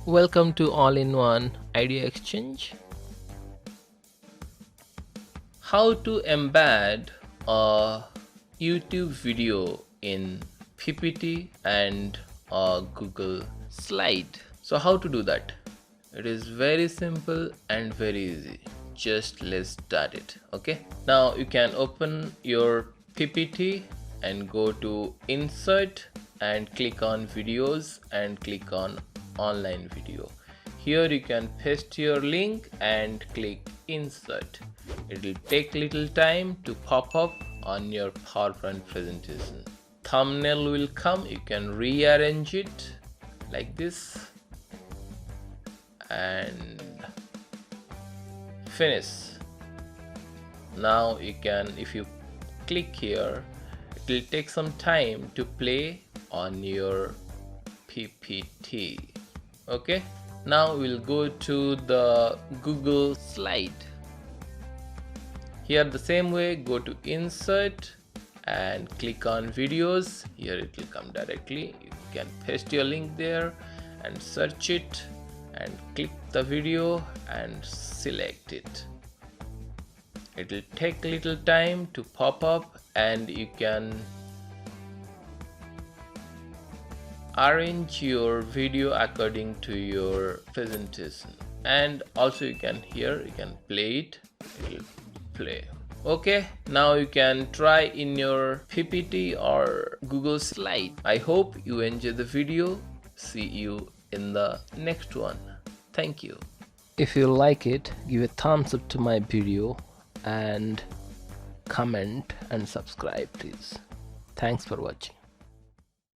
Welcome to All-in-One Idea Exchange. How to embed a YouTube video in PPT and a Google slide. So how to do that? It is very simple and very easy. Just let's start it. Okay, now you can open your PPT and go to Insert and click on Videos and click on Online Video. Here you can paste your link and click Insert. It will take little time to pop up on your PowerPoint presentation. Thumbnail will come. You can rearrange it like this and finish. Now you can, if you click here, it will take some time to play on your PPT. Okay, now we'll go to the Google slide. Here the same way, go to Insert and click on Videos. Here it will come directly. You can paste your link there and search it and click the video and select it. It will take little time to pop up and you can arrange your video according to your presentation, and also you can play it. It will play. Okay, now you can try in your PPT or Google slide. I hope you enjoy the video. See you in the next one. Thank you. If you like it, give a thumbs up to my video and comment and subscribe please. Thanks for watching.